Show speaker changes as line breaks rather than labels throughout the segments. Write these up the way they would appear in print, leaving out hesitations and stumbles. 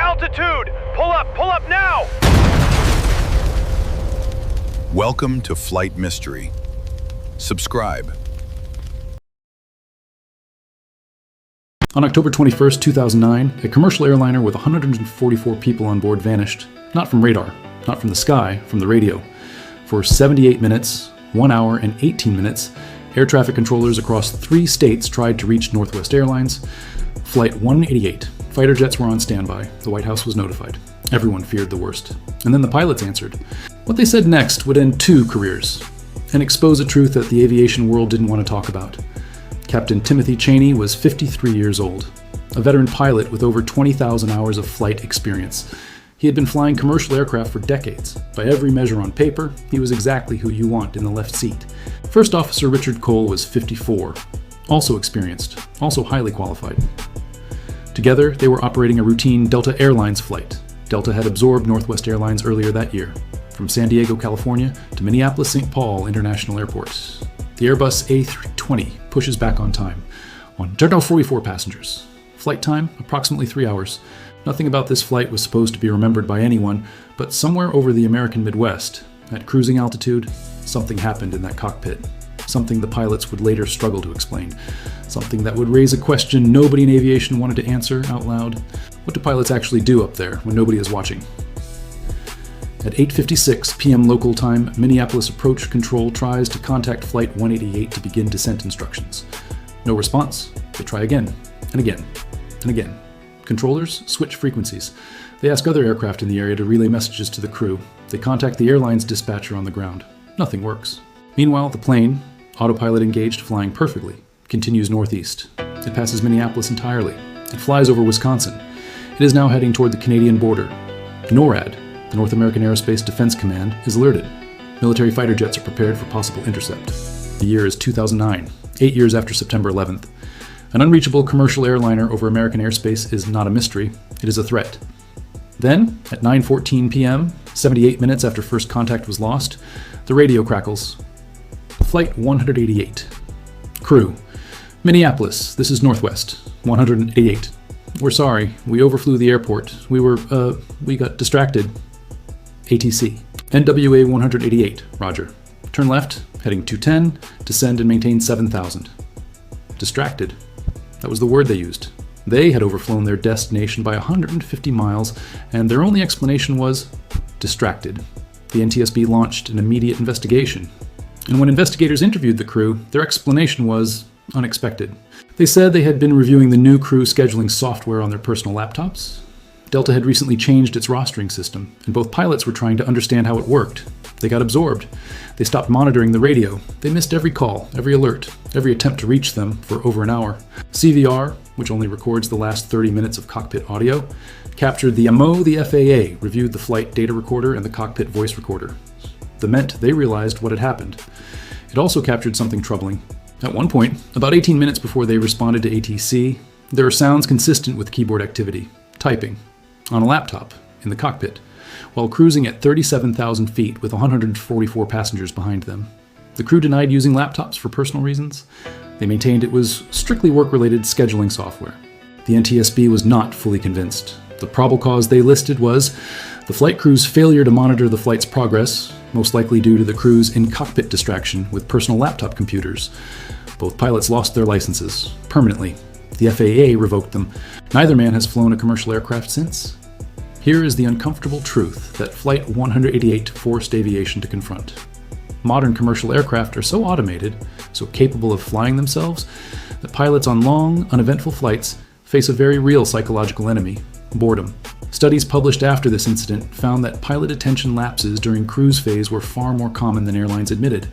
altitude! Pull up now!
Welcome to Flight Mystery. Subscribe.
On October 21st, 2009, a commercial airliner with 144 people on board vanished. Not from radar, not from the sky, from the radio. For 78 minutes, 1 hour and 18 minutes, air traffic controllers across 3 states tried to reach Northwest Airlines. Flight 188. Fighter jets were on standby. The White House was notified. Everyone feared the worst. And then the pilots answered. What they said next would end 2 careers and expose a truth that the aviation world didn't want to talk about. Captain Timothy Cheney was 53 years old, a veteran pilot with over 20,000 hours of flight experience. He had been flying commercial aircraft for decades. By every measure on paper, he was exactly who you want in the left seat. First Officer Richard Cole was 54, also experienced, also highly qualified. Together, they were operating a routine Delta Airlines flight. Delta had absorbed Northwest Airlines earlier that year, from San Diego, California to Minneapolis-St. Paul International Airport. The Airbus A320 pushes back on time, on 144 passengers. Flight time, approximately 3 hours. Nothing about this flight was supposed to be remembered by anyone, but somewhere over the American Midwest, at cruising altitude, something happened in that cockpit. Something the pilots would later struggle to explain. Something that would raise a question nobody in aviation wanted to answer out loud. What do pilots actually do up there when nobody is watching? At 8:56 p.m. local time, Minneapolis Approach Control tries to contact Flight 188 to begin descent instructions. No response. They try again, and again, and again. Controllers switch frequencies. They ask other aircraft in the area to relay messages to the crew. They contact the airline's dispatcher on the ground. Nothing works. Meanwhile, the plane, autopilot engaged, flying perfectly, continues northeast. It passes Minneapolis entirely. It flies over Wisconsin. It is now heading toward the Canadian border. NORAD, the North American Aerospace Defense Command, is alerted. Military fighter jets are prepared for possible intercept. The year is 2009, 8 years after September 11th. An unreachable commercial airliner over American airspace is not a mystery, it is a threat. Then, at 9:14 p.m., 78 minutes after first contact was lost, the radio crackles. Flight 188. Crew. Minneapolis, this is Northwest, 188. We're sorry, we overflew the airport. We got distracted. ATC. NWA 188, roger. Turn left, heading 210, descend and maintain 7,000. Distracted. That was the word they used. They had overflown their destination by 150 miles, and their only explanation was distracted. The NTSB launched an immediate investigation. And when investigators interviewed the crew, their explanation was unexpected. They said they had been reviewing the new crew scheduling software on their personal laptops. Delta had recently changed its rostering system, and both pilots were trying to understand how it worked. They got absorbed. They stopped monitoring the radio. They missed every call, every alert, every attempt to reach them for over an hour. CVR, which only records the last 30 minutes of cockpit audio, captured the MO. The FAA reviewed the flight data recorder and the cockpit voice recorder. The meant they realized what had happened. It also captured something troubling. At one point, about 18 minutes before they responded to ATC, there are sounds consistent with keyboard activity, typing, on a laptop, in the cockpit, while cruising at 37,000 feet with 144 passengers behind them. The crew denied using laptops for personal reasons. They maintained it was strictly work-related scheduling software. The NTSB was not fully convinced. The probable cause they listed was the flight crew's failure to monitor the flight's progress, most likely due to the crew's in-cockpit distraction with personal laptop computers. Both pilots lost their licenses, permanently. The FAA revoked them. Neither man has flown a commercial aircraft since. Here is the uncomfortable truth that Flight 188 forced aviation to confront. Modern commercial aircraft are so automated, so capable of flying themselves, that pilots on long, uneventful flights face a very real psychological enemy: boredom. Studies published after this incident found that pilot attention lapses during cruise phase were far more common than airlines admitted.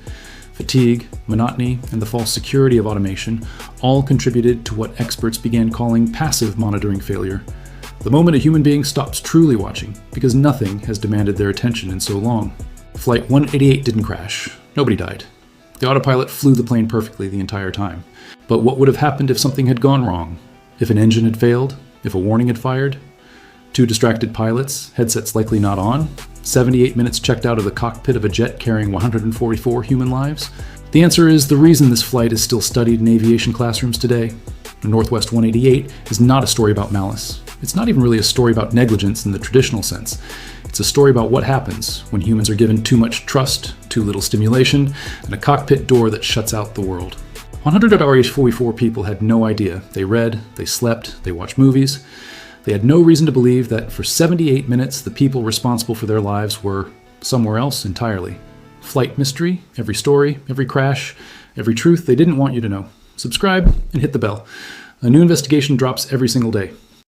Fatigue, monotony, and the false security of automation all contributed to what experts began calling passive monitoring failure. The moment a human being stops truly watching, because nothing has demanded their attention in so long. Flight 188 didn't crash. Nobody died. The autopilot flew the plane perfectly the entire time. But what would have happened if something had gone wrong? If an engine had failed? If a warning had fired? 2 distracted pilots, headsets likely not on, 78 minutes checked out of the cockpit of a jet carrying 144 human lives? The answer is the reason this flight is still studied in aviation classrooms today. Northwest 188 is not a story about malice. It's not even really a story about negligence in the traditional sense. It's a story about what happens when humans are given too much trust, too little stimulation, and a cockpit door that shuts out the world. 100 of our RH-44 people had no idea. They read, they slept, they watched movies. They had no reason to believe that for 78 minutes the people responsible for their lives were somewhere else entirely. Flight mystery, every story, every crash, every truth they didn't want you to know. Subscribe and hit the bell. A new investigation drops every single day.